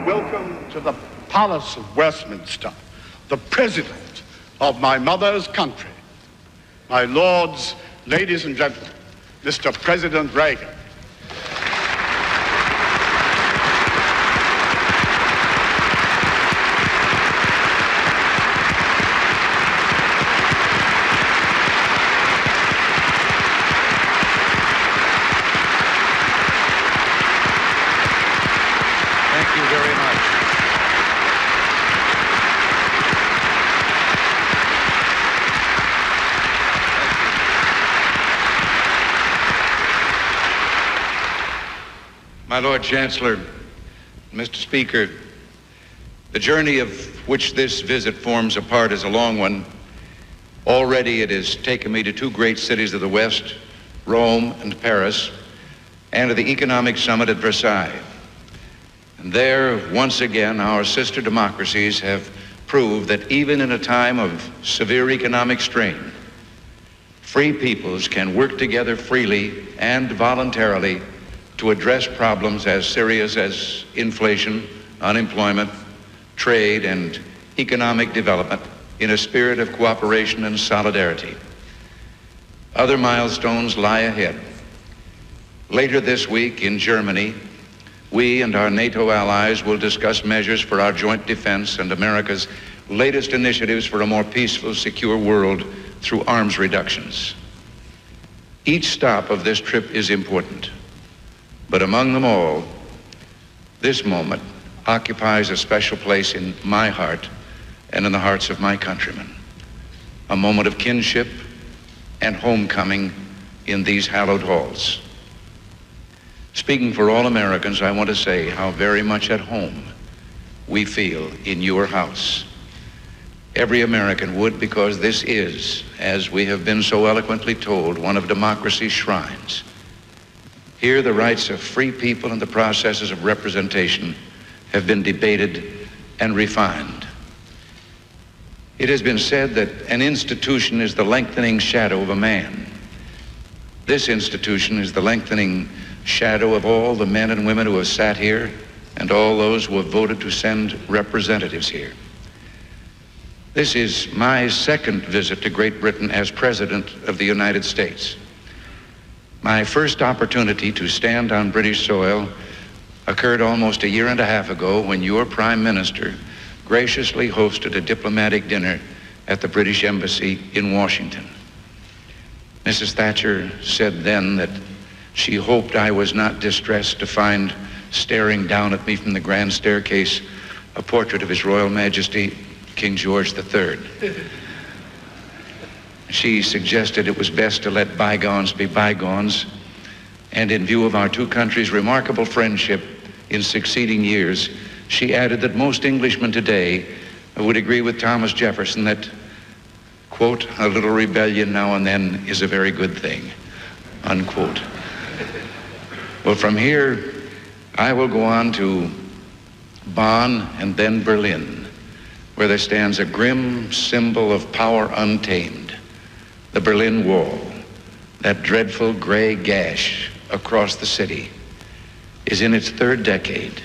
welcome to the Palace of Westminster the President of my mother's country, my lords, ladies and gentlemen, Mr. President Reagan. My Lord Chancellor, Mr. Speaker, the journey of which this visit forms a part is a long one. Already it has taken me to two great cities of the West, Rome and Paris, and to the economic summit at Versailles. And there, once again, our sister democracies have proved that even in a time of severe economic strain, free peoples can work together freely and voluntarily to address problems as serious as inflation, unemployment, trade, and economic development in a spirit of cooperation and solidarity. Other milestones lie ahead. Later this week in Germany, we and our NATO allies will discuss measures for our joint defense and America's latest initiatives for a more peaceful, secure world through arms reductions. Each stop of this trip is important. But among them all, this moment occupies a special place in my heart and in the hearts of my countrymen. A moment of kinship and homecoming in these hallowed halls. Speaking for all Americans, I want to say how very much at home we feel in your house. Every American would, because this is, as we have been so eloquently told, one of democracy's shrines. Here, the rights of free people and the processes of representation have been debated and refined. It has been said that an institution is the lengthening shadow of a man. This institution is the lengthening shadow of all the men and women who have sat here and all those who have voted to send representatives here. This is my second visit to Great Britain as President of the United States. My first opportunity to stand on British soil occurred almost a year and a half ago when your Prime Minister graciously hosted a diplomatic dinner at the British Embassy in Washington. Mrs. Thatcher said then that she hoped I was not distressed to find staring down at me from the grand staircase a portrait of His Royal Majesty, King George III. She suggested it was best to let bygones be bygones, and in view of our two countries' remarkable friendship in succeeding years, she added that most Englishmen today would agree with Thomas Jefferson that, quote, a little rebellion now and then is a very good thing, unquote. Well, from here, I will go on to Bonn and then Berlin, where there stands a grim symbol of power untamed. The Berlin Wall, that dreadful gray gash across the city, is in its third decade.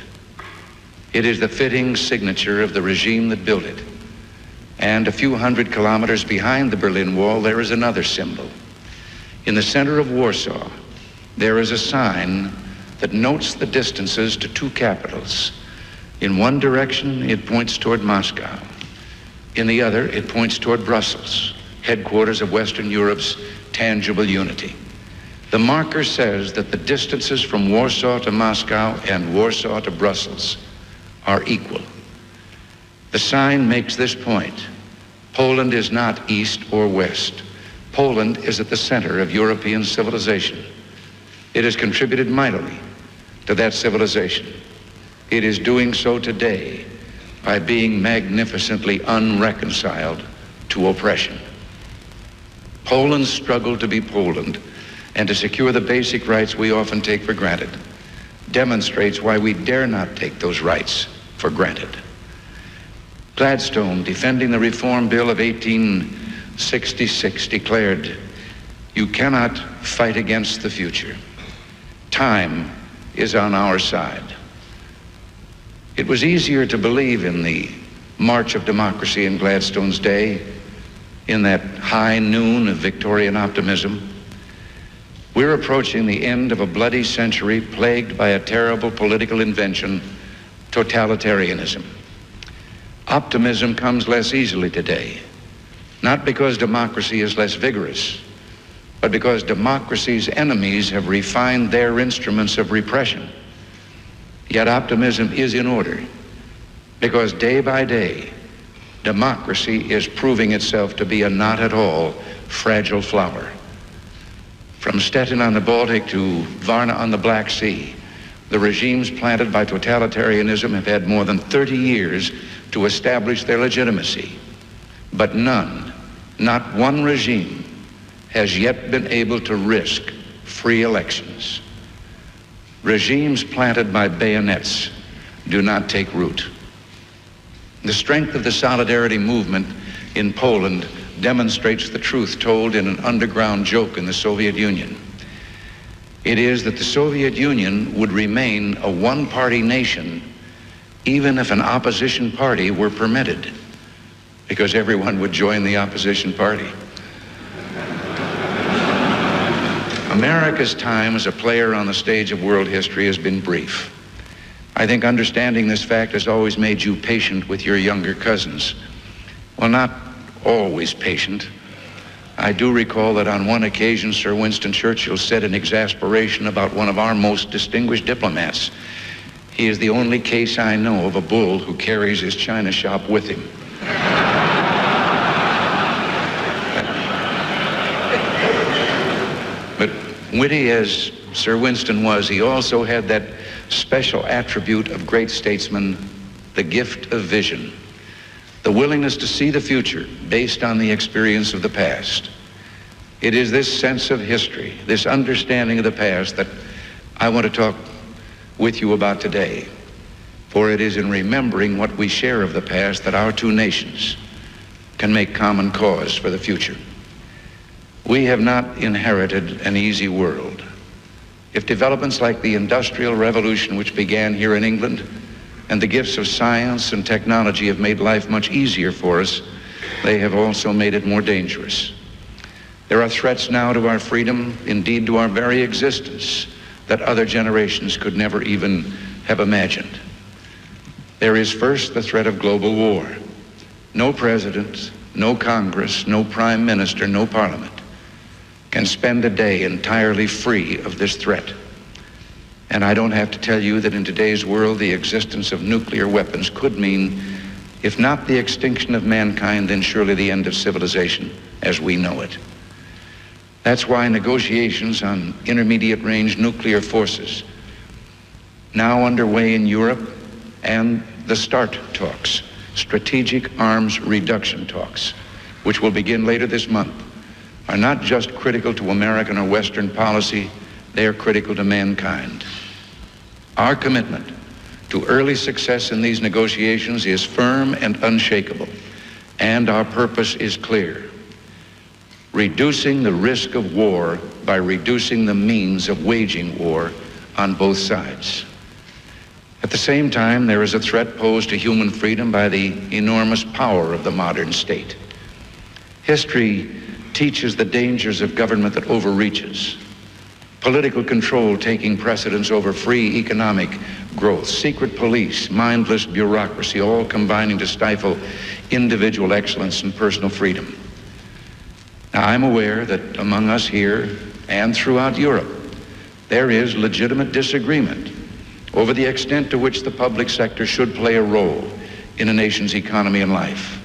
It is the fitting signature of the regime that built it. And a few hundred kilometers behind the Berlin Wall, there is another symbol. In the center of Warsaw, there is a sign that notes the distances to two capitals. In one direction, it points toward Moscow. In the other, it points toward Brussels, headquarters of Western Europe's tangible unity. The marker says that the distances from Warsaw to Moscow and Warsaw to Brussels are equal. The sign makes this point. Poland is not east or west. Poland is at the center of European civilization. It has contributed mightily to that civilization. It is doing so today by being magnificently unreconciled to oppression. Poland's struggle to be Poland and to secure the basic rights we often take for granted demonstrates why we dare not take those rights for granted. Gladstone, defending the Reform Bill of 1866, declared, "You cannot fight against the future. Time is on our side." It was easier to believe in the march of democracy in Gladstone's day, in that high noon of Victorian optimism. We're approaching the end of a bloody century plagued by a terrible political invention, totalitarianism. Optimism comes less easily today, not because democracy is less vigorous, but because democracy's enemies have refined their instruments of repression. Yet optimism is in order, because day by day, democracy is proving itself to be a not at all fragile flower. From Stettin on the Baltic to Varna on the Black Sea, the regimes planted by totalitarianism have had more than 30 years to establish their legitimacy. But none, not one regime, has yet been able to risk free elections. Regimes planted by bayonets do not take root. The strength of the solidarity movement in Poland demonstrates the truth told in an underground joke in the Soviet Union. It is that the Soviet Union would remain a one-party nation even if an opposition party were permitted, because everyone would join the opposition party. America's time as a player on the stage of world history has been brief. I think understanding this fact has always made you patient with your younger cousins. Well, not always patient. I do recall that on one occasion, Sir Winston Churchill said in exasperation about one of our most distinguished diplomats, "He is the only case I know of a bull who carries his china shop with him." But witty as Sir Winston was, he also had that special attribute of great statesmen, the gift of vision, the willingness to see the future based on the experience of the past. It is this sense of history, this understanding of the past, that I want to talk with you about today. For it is in remembering what we share of the past that our two nations can make common cause for the future. We have not inherited an easy world. If developments like the Industrial Revolution, which began here in England, and the gifts of science and technology have made life much easier for us, they have also made it more dangerous. There are threats now to our freedom, indeed to our very existence, that other generations could never even have imagined. There is first the threat of global war. No president, no Congress, no prime minister, no parliament can spend a day entirely free of this threat. And I don't have to tell you that in today's world, the existence of nuclear weapons could mean, if not the extinction of mankind, then surely the end of civilization as we know it. That's why negotiations on intermediate-range nuclear forces, now underway in Europe, and the START talks, strategic arms reduction talks, which will begin later this month, are not just critical to American or Western policy, they are critical to mankind. Our commitment to early success in these negotiations is firm and unshakable, and our purpose is clear: reducing the risk of war by reducing the means of waging war on both sides. At the same time, there is a threat posed to human freedom by the enormous power of the modern state. History teaches the dangers of government that overreaches, political control taking precedence over free economic growth, secret police, mindless bureaucracy, all combining to stifle individual excellence and personal freedom. Now, I'm aware that among us here and throughout Europe, there is legitimate disagreement over the extent to which the public sector should play a role in a nation's economy and life.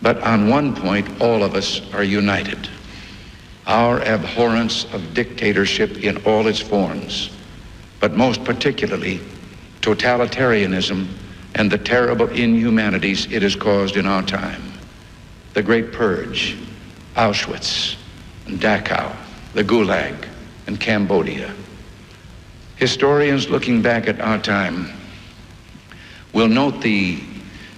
But on one point, all of us are united: our abhorrence of dictatorship in all its forms, but most particularly totalitarianism and the terrible inhumanities it has caused in our time. The Great Purge, Auschwitz, and Dachau, the Gulag, and Cambodia. Historians looking back at our time will note the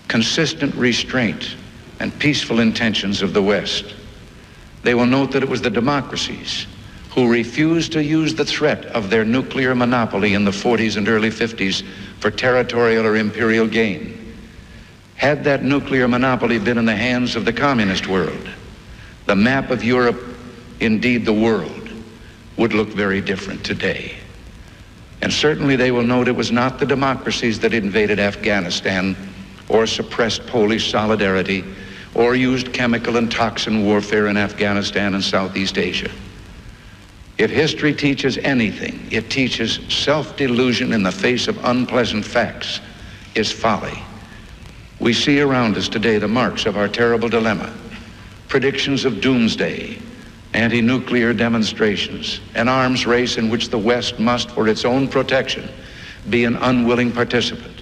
consistent restraint and peaceful intentions of the West. They will note that it was the democracies who refused to use the threat of their nuclear monopoly in the 40s and early 50s for territorial or imperial gain. Had that nuclear monopoly been in the hands of the communist world, the map of Europe, indeed the world, would look very different today. And certainly they will note it was not the democracies that invaded Afghanistan or suppressed Polish solidarity or used chemical and toxin warfare in Afghanistan and Southeast Asia. If history teaches anything, it teaches self-delusion in the face of unpleasant facts is folly. We see around us today the marks of our terrible dilemma: predictions of doomsday, anti-nuclear demonstrations, an arms race in which the West must, for its own protection, be an unwilling participant.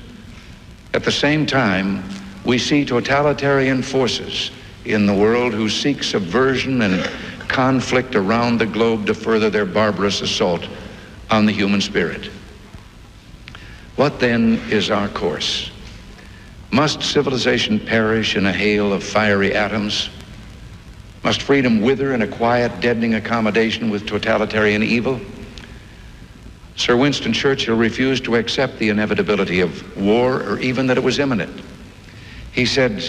At the same time, we see totalitarian forces in the world who seek subversion and conflict around the globe to further their barbarous assault on the human spirit. What then is our course? Must civilization perish in a hail of fiery atoms? Must freedom wither in a quiet, deadening accommodation with totalitarian evil? Sir Winston Churchill refused to accept the inevitability of war, or even that it was imminent. He said,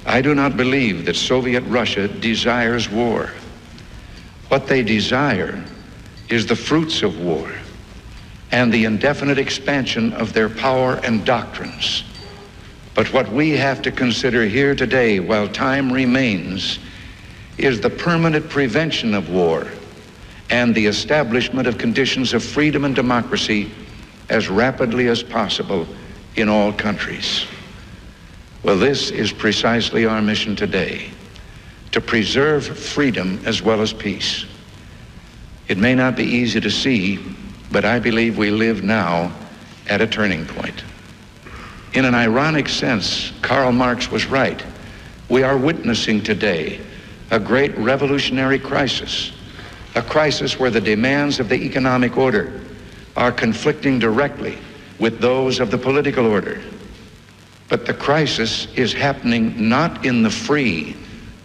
"I do not believe that Soviet Russia desires war. What they desire is the fruits of war and the indefinite expansion of their power and doctrines. But what we have to consider here today, while time remains, is the permanent prevention of war and the establishment of conditions of freedom and democracy as rapidly as possible in all countries." Well, this is precisely our mission today, to preserve freedom as well as peace. It may not be easy to see, but I believe we live now at a turning point. In an ironic sense, Karl Marx was right. We are witnessing today a great revolutionary crisis, a crisis where the demands of the economic order are conflicting directly with those of the political order. But the crisis is happening not in the free,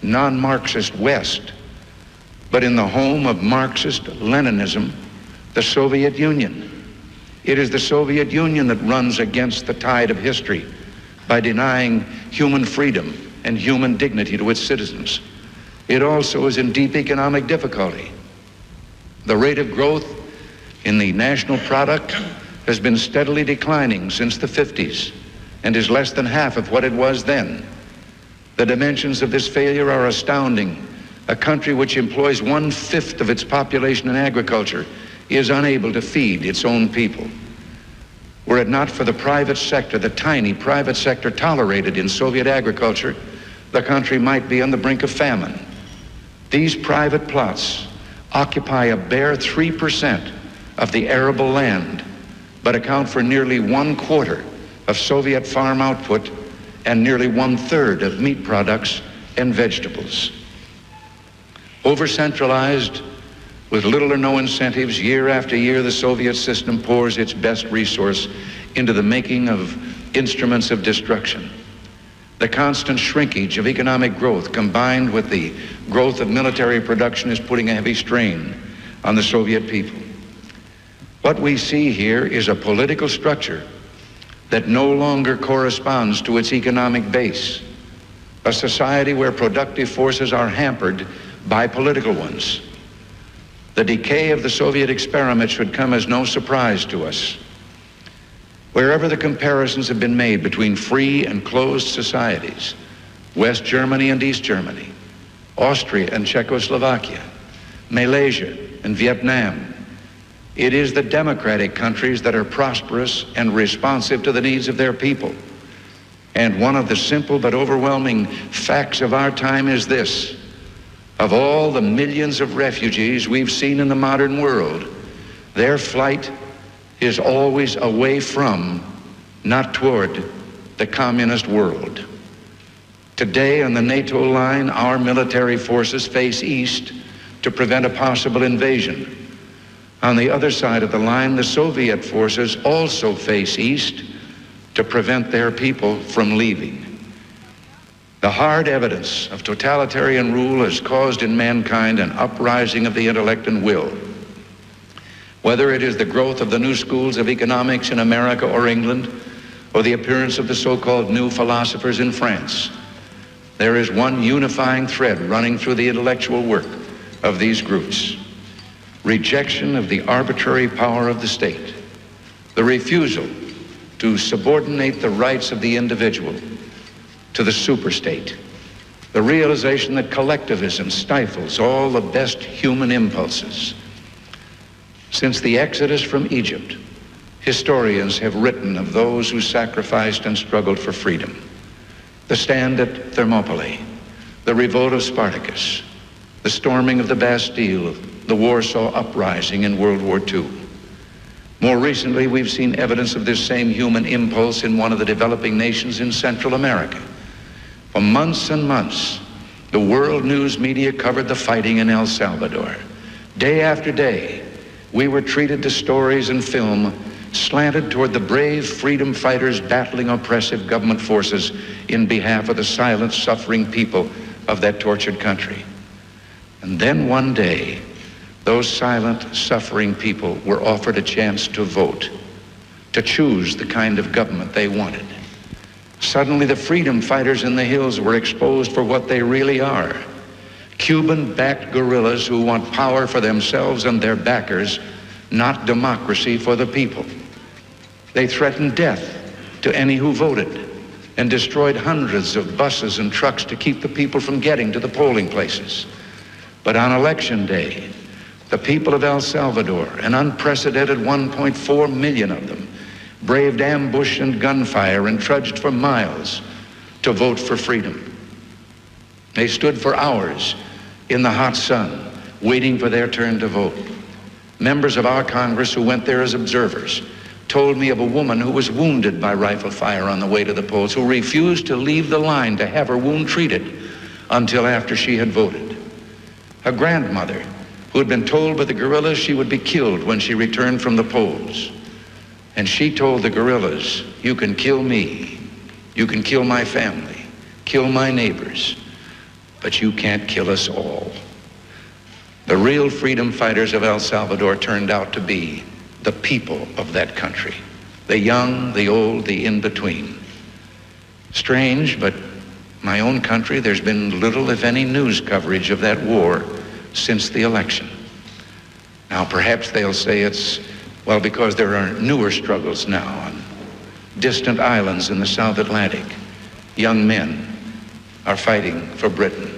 non-Marxist West, but in the home of Marxist-Leninism, the Soviet Union. It is the Soviet Union that runs against the tide of history by denying human freedom and human dignity to its citizens. It also is in deep economic difficulty. The rate of growth in the national product has been steadily declining since the 50s and is less than half of what it was then. The dimensions of this failure are astounding. A country which employs 1/5 of its population in agriculture is unable to feed its own people. Were it not for the private sector, the tiny private sector tolerated in Soviet agriculture, the country might be on the brink of famine. These private plots occupy a bare 3% of the arable land, but account for nearly 1/4 of Soviet farm output and nearly 1/3 of meat products and vegetables. Over-centralized, with little or no incentives, year after year, the Soviet system pours its best resource into the making of instruments of destruction. The constant shrinkage of economic growth, combined with the growth of military production, is putting a heavy strain on the Soviet people. What we see here is a political structure that no longer corresponds to its economic base, a society where productive forces are hampered by political ones. The decay of the Soviet experiment should come as no surprise to us. Wherever the comparisons have been made between free and closed societies, West Germany and East Germany, Austria and Czechoslovakia, Malaysia and Vietnam, it is the democratic countries that are prosperous and responsive to the needs of their people. And one of the simple but overwhelming facts of our time is this: of all the millions of refugees we've seen in the modern world, their flight is always away from, not toward, the communist world. Today on the NATO line, our military forces face east to prevent a possible invasion. On the other side of the line, the Soviet forces also face east to prevent their people from leaving. The hard evidence of totalitarian rule has caused in mankind an uprising of the intellect and will. Whether it is the growth of the new schools of economics in America or England, or the appearance of the so-called new philosophers in France, there is one unifying thread running through the intellectual work of these groups: rejection of the arbitrary power of the state, the refusal to subordinate the rights of the individual to the superstate, the realization that collectivism stifles all the best human impulses. Since the Exodus from Egypt, historians have written of those who sacrificed and struggled for freedom. The stand at Thermopylae, the revolt of Spartacus, the storming of the Bastille, the Warsaw Uprising in World War II. More recently, we've seen evidence of this same human impulse in one of the developing nations in Central America. For months and months, the world news media covered the fighting in El Salvador. Day after day, we were treated to stories and film slanted toward the brave freedom fighters battling oppressive government forces in behalf of the silent, suffering people of that tortured country. And then one day, those silent, suffering people were offered a chance to vote, to choose the kind of government they wanted. Suddenly, the freedom fighters in the hills were exposed for what they really are: Cuban-backed guerrillas who want power for themselves and their backers, not democracy for the people. They threatened death to any who voted and destroyed hundreds of buses and trucks to keep the people from getting to the polling places. But on election day, the people of El Salvador, an unprecedented 1.4 million of them, braved ambush and gunfire and trudged for miles to vote for freedom. They stood for hours in the hot sun, waiting for their turn to vote. Members of our Congress who went there as observers told me of a woman who was wounded by rifle fire on the way to the polls, who refused to leave the line to have her wound treated until after she had voted. A grandmother who had been told by the guerrillas she would be killed when she returned from the polls. And she told the guerrillas, "You can kill me, you can kill my family, kill my neighbors, but you can't kill us all." The real freedom fighters of El Salvador turned out to be the people of that country, the young, the old, the in-between. Strange, but my own country, there's been little, if any, news coverage of that war since the election. Now, perhaps they'll say it's, well, because there are newer struggles now on distant islands in the South Atlantic. Young men are fighting for Britain.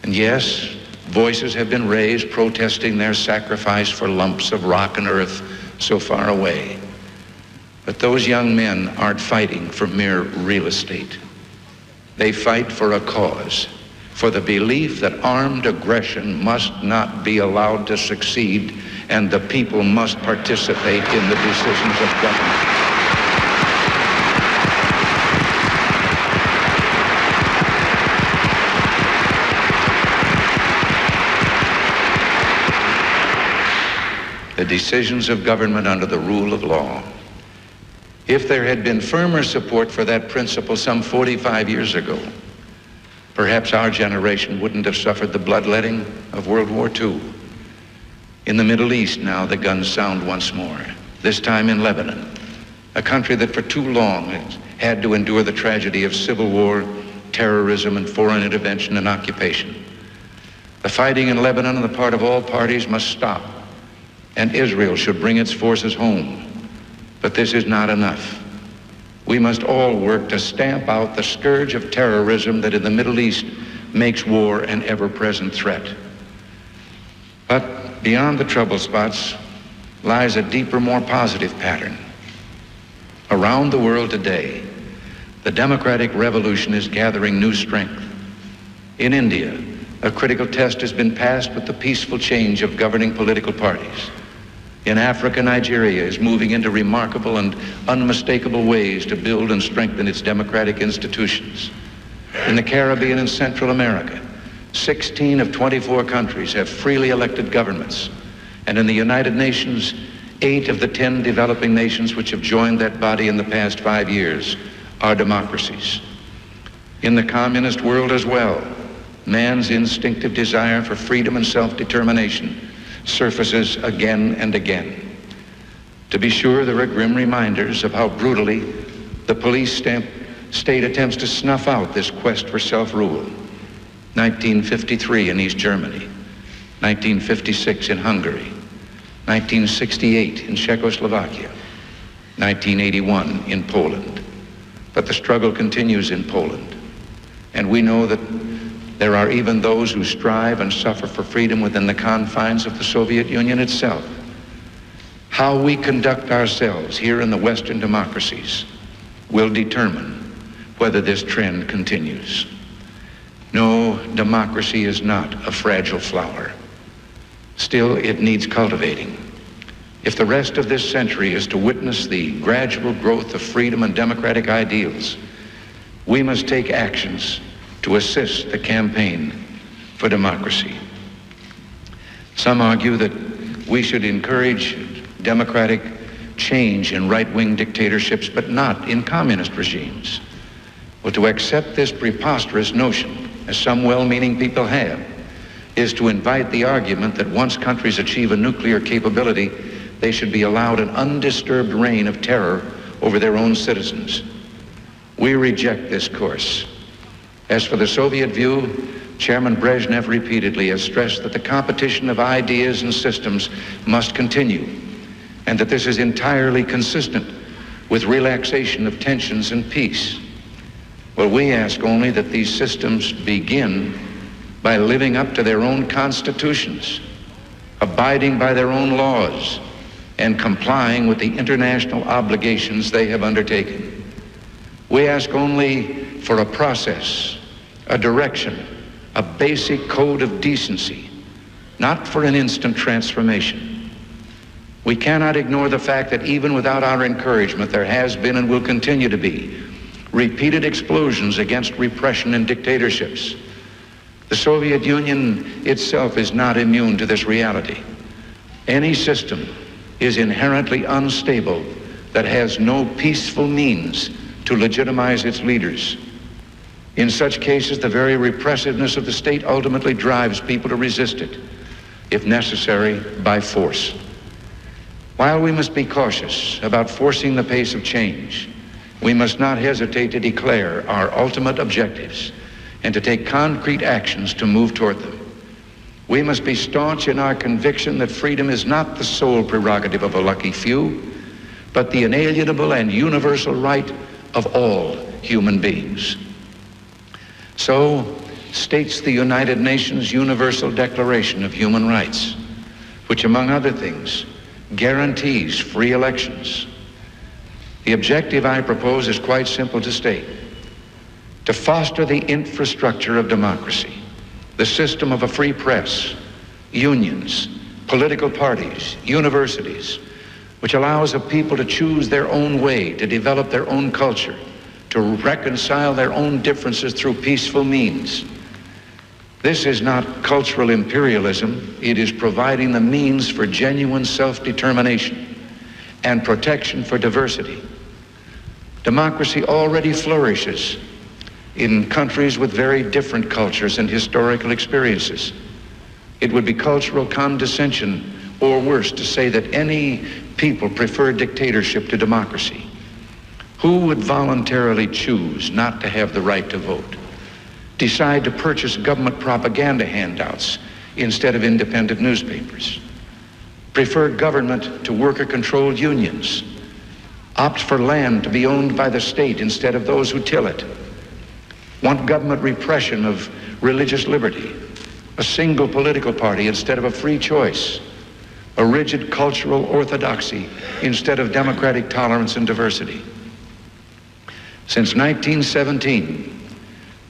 And yes, voices have been raised protesting their sacrifice for lumps of rock and earth so far away. But those young men aren't fighting for mere real estate. They fight for a cause, for the belief that armed aggression must not be allowed to succeed, and the people must participate in the decisions of government. The decisions of government under the rule of law. If there had been firmer support for that principle some 45 years ago, perhaps our generation wouldn't have suffered the bloodletting of World War II. In the Middle East now, the guns sound once more, this time in Lebanon, a country that for too long has had to endure the tragedy of civil war, terrorism, and foreign intervention and occupation. The fighting in Lebanon on the part of all parties must stop, and Israel should bring its forces home. But this is not enough. We must all work to stamp out the scourge of terrorism that in the Middle East makes war an ever-present threat. But beyond the trouble spots lies a deeper, more positive pattern. Around the world today, the democratic revolution is gathering new strength. In India, a critical test has been passed with the peaceful change of governing political parties. In Africa, Nigeria is moving into remarkable and unmistakable ways to build and strengthen its democratic institutions. In the Caribbean and Central America, 16 of 24 countries have freely elected governments. And in the United Nations, 8 of the 10 developing nations which have joined that body in the past 5 years are democracies. In the communist world as well, man's instinctive desire for freedom and self-determination surfaces again and again. To be sure, there are grim reminders of how brutally the police state attempts to snuff out this quest for self-rule. 1953 in East Germany, 1956 in Hungary, 1968 in Czechoslovakia, 1981 in Poland. But the struggle continues in Poland, and we know that there are even those who strive and suffer for freedom within the confines of the Soviet Union itself. How we conduct ourselves here in the Western democracies will determine whether this trend continues. No, democracy is not a fragile flower. Still, it needs cultivating. If the rest of this century is to witness the gradual growth of freedom and democratic ideals, we must take actions to assist the campaign for democracy. Some argue that we should encourage democratic change in right-wing dictatorships, but not in communist regimes. Well, to accept this preposterous notion, as some well-meaning people have, is to invite the argument that once countries achieve a nuclear capability, they should be allowed an undisturbed reign of terror over their own citizens. We reject this course. As for the Soviet view, Chairman Brezhnev repeatedly has stressed that the competition of ideas and systems must continue, and that this is entirely consistent with relaxation of tensions and peace. Well, we ask only that these systems begin by living up to their own constitutions, abiding by their own laws, and complying with the international obligations they have undertaken. We ask only for a process, a direction, a basic code of decency, not for an instant transformation. We cannot ignore the fact that even without our encouragement, there has been and will continue to be repeated explosions against repression and dictatorships. The Soviet Union itself is not immune to this reality. Any system is inherently unstable that has no peaceful means to legitimize its leaders. In such cases, the very repressiveness of the state ultimately drives people to resist it, if necessary, by force. While we must be cautious about forcing the pace of change, we must not hesitate to declare our ultimate objectives and to take concrete actions to move toward them. We must be staunch in our conviction that freedom is not the sole prerogative of a lucky few, but the inalienable and universal right of all human beings. So states the United Nations Universal Declaration of Human Rights, which, among other things, guarantees free elections. The objective I propose is quite simple to state: to foster the infrastructure of democracy, the system of a free press, unions, political parties, universities, which allows a people to choose their own way, to develop their own culture, to reconcile their own differences through peaceful means. This is not cultural imperialism. It is providing the means for genuine self-determination and protection for diversity. Democracy already flourishes in countries with very different cultures and historical experiences. It would be cultural condescension, or worse, to say that any people prefer dictatorship to democracy. Who would voluntarily choose not to have the right to vote, decide to purchase government propaganda handouts instead of independent newspapers, prefer government to worker-controlled unions, opt for land to be owned by the state instead of those who till it, want government repression of religious liberty, a single political party instead of a free choice, a rigid cultural orthodoxy instead of democratic tolerance and diversity? Since 1917,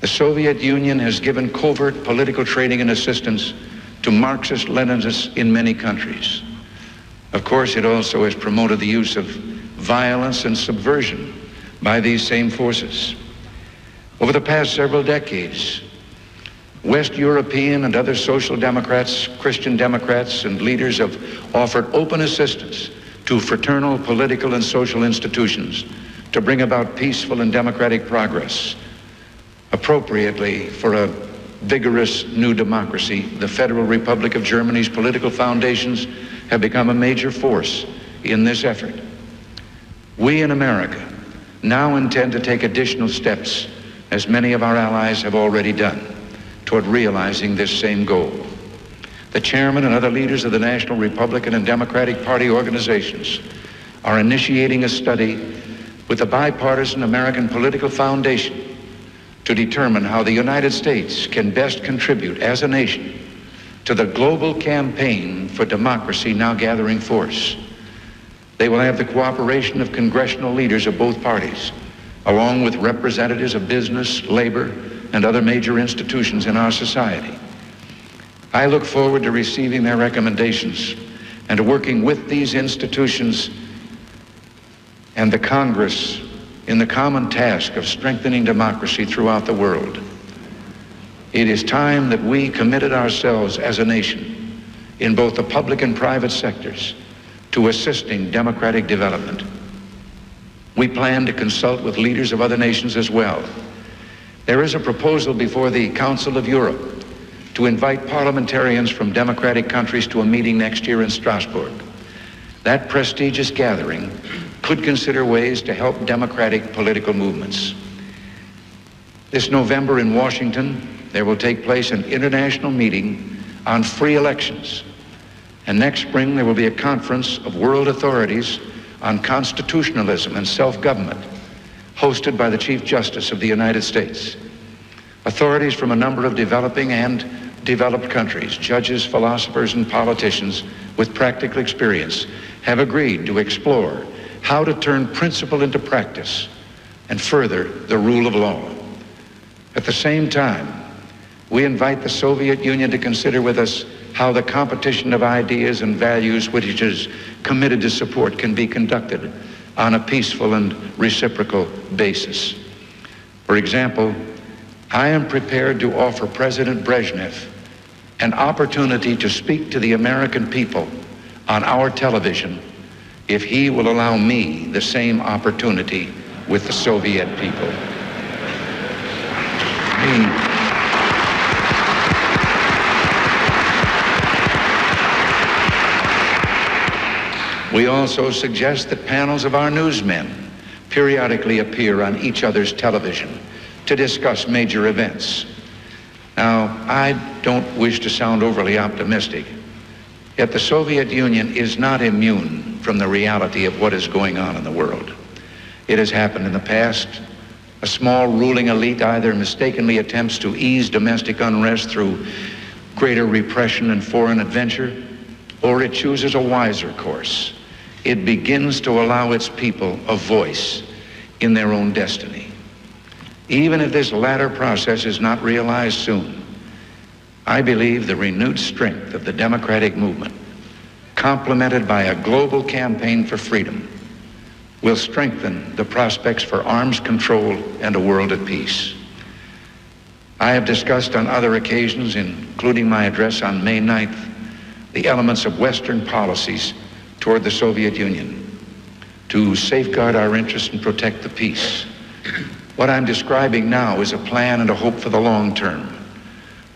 the Soviet Union has given covert political training and assistance to Marxist-Leninists in many countries. Of course, it also has promoted the use of violence and subversion by these same forces. Over the past several decades, West European and other social democrats, Christian democrats, and leaders have offered open assistance to fraternal political and social institutions to bring about peaceful and democratic progress. Appropriately, for a vigorous new democracy, the Federal Republic of Germany's political foundations have become a major force in this effort. We in America now intend to take additional steps, as many of our allies have already done, toward realizing this same goal. The chairman and other leaders of the National Republican and Democratic Party organizations are initiating a study with the bipartisan American Political Foundation to determine how the United States can best contribute as a nation to the global campaign for democracy now gathering force. They will have the cooperation of congressional leaders of both parties, along with representatives of business, labor, and other major institutions in our society. I look forward to receiving their recommendations and to working with these institutions and the Congress in the common task of strengthening democracy throughout the world. It is time that we committed ourselves as a nation in both the public and private sectors to assisting democratic development. We plan to consult with leaders of other nations as well. There is a proposal before the Council of Europe to invite parliamentarians from democratic countries to a meeting next year in Strasbourg. That prestigious gathering could consider ways to help democratic political movements. This November in Washington, there will take place an international meeting on free elections. And next spring, there will be a conference of world authorities on constitutionalism and self-government, hosted by the Chief Justice of the United States. Authorities from a number of developing and developed countries, judges, philosophers, and politicians with practical experience have agreed to explore how to turn principle into practice and further the rule of law. At the same time, we invite the Soviet Union to consider with us how the competition of ideas and values which it is committed to support can be conducted on a peaceful and reciprocal basis. For example, I am prepared to offer President Brezhnev an opportunity to speak to the American people on our television if he will allow me the same opportunity with the Soviet people. We also suggest that panels of our newsmen periodically appear on each other's television to discuss major events. Now, I don't wish to sound overly optimistic, yet the Soviet Union is not immune from the reality of what is going on in the world. It has happened in the past. A small ruling elite either mistakenly attempts to ease domestic unrest through greater repression and foreign adventure, or it chooses a wiser course. It begins to allow its people a voice in their own destiny. Even if this latter process is not realized soon, I believe the renewed strength of the democratic movement, complemented by a global campaign for freedom, will strengthen the prospects for arms control and a world at peace. I have discussed on other occasions, including my address on May 9th, the elements of Western policies toward the Soviet Union to safeguard our interests and protect the peace. What I'm describing now is a plan and a hope for the long term.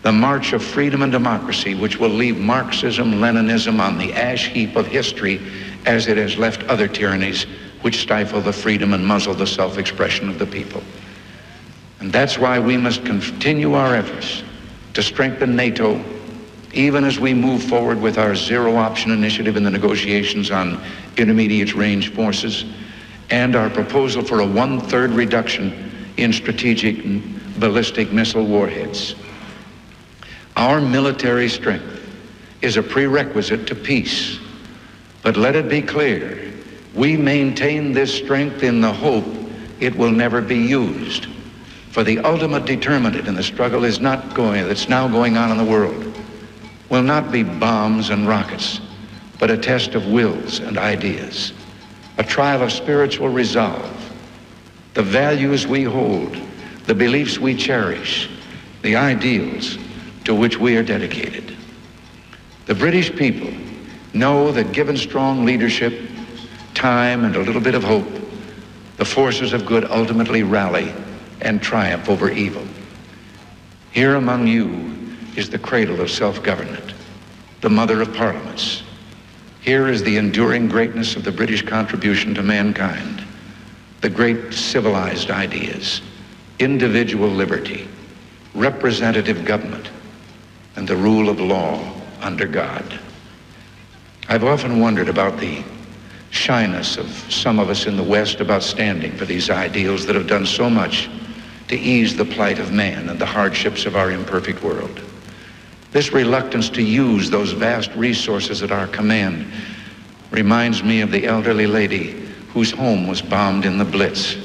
The march of freedom and democracy, which will leave Marxism, Leninism on the ash heap of history as it has left other tyrannies which stifle the freedom and muzzle the self-expression of the people. And that's why we must continue our efforts to strengthen NATO, even as we move forward with our zero-option initiative in the negotiations on intermediate-range forces and our proposal for a 1/3 reduction in strategic and ballistic missile warheads. Our military strength is a prerequisite to peace, but let it be clear, we maintain this strength in the hope it will never be used. For the ultimate determinant in the struggle that's now going on in the world will not be bombs and rockets, but a test of wills and ideas, a trial of spiritual resolve, the values we hold, the beliefs we cherish, the ideals to which we are dedicated. The British people know that given strong leadership, time, and a little bit of hope, the forces of good ultimately rally and triumph over evil. Here among you is the cradle of self-government, the mother of parliaments. Here is the enduring greatness of the British contribution to mankind, the great civilized ideas, individual liberty, representative government, and the rule of law under God. I've often wondered about the shyness of some of us in the West about standing for these ideals that have done so much to ease the plight of man and the hardships of our imperfect world. This reluctance to use those vast resources at our command reminds me of the elderly lady whose home was bombed in the Blitz.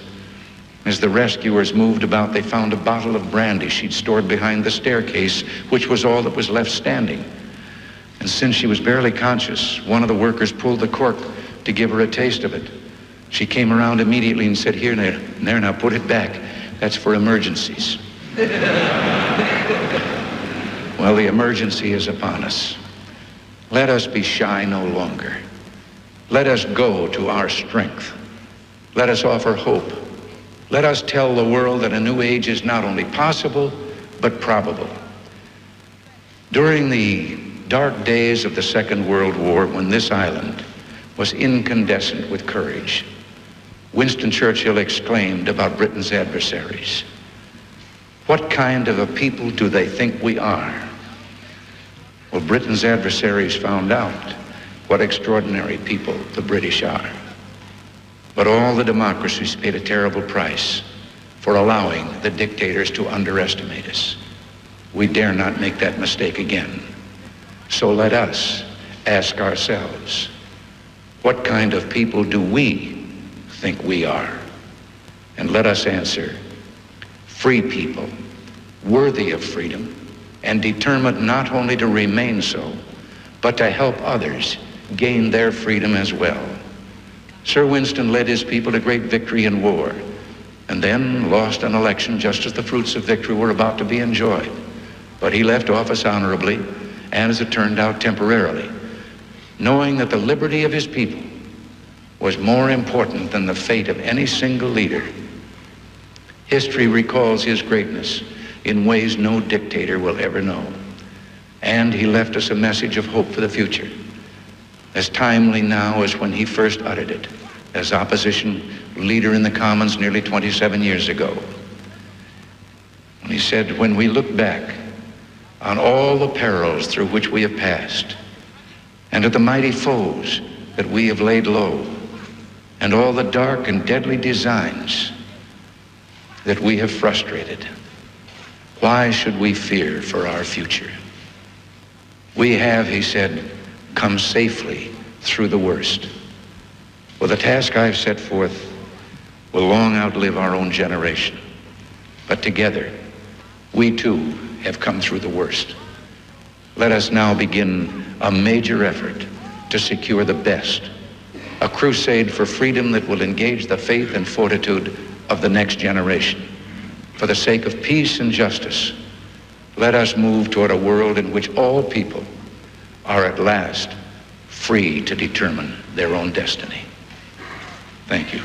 As the rescuers moved about, they found a bottle of brandy she'd stored behind the staircase, which was all that was left standing. And since she was barely conscious, one of the workers pulled the cork to give her a taste of it. She came around immediately and said, "Here, there, now put it back. That's for emergencies." Well, the emergency is upon us. Let us be shy no longer. Let us go to our strength. Let us offer hope. Let us tell the world that a new age is not only possible, but probable. During the dark days of the Second World War, when this island was incandescent with courage, Winston Churchill exclaimed about Britain's adversaries, "What kind of a people do they think we are?" Well, Britain's adversaries found out what extraordinary people the British are. But all the democracies paid a terrible price for allowing the dictators to underestimate us. We dare not make that mistake again. So let us ask ourselves, what kind of people do we think we are? And let us answer, free people, worthy of freedom, and determined not only to remain so, but to help others gain their freedom as well. Sir Winston led his people to great victory in war, and then lost an election just as the fruits of victory were about to be enjoyed. But he left office honorably, and as it turned out, temporarily, knowing that the liberty of his people was more important than the fate of any single leader. History recalls his greatness in ways no dictator will ever know. And he left us a message of hope for the future, as timely now as when he first uttered it as opposition leader in the Commons nearly 27 years ago. When he said, "When we look back on all the perils through which we have passed, and at the mighty foes that we have laid low, and all the dark and deadly designs that we have frustrated, why should we fear for our future? We have," he said, "come safely through the worst. Well, the task I've set forth will long outlive our own generation. But together, we too have come through the worst. Let us now begin a major effort to secure the best, a crusade for freedom that will engage the faith and fortitude of the next generation. For the sake of peace and justice, let us move toward a world in which all people are at last free to determine their own destiny." Thank you.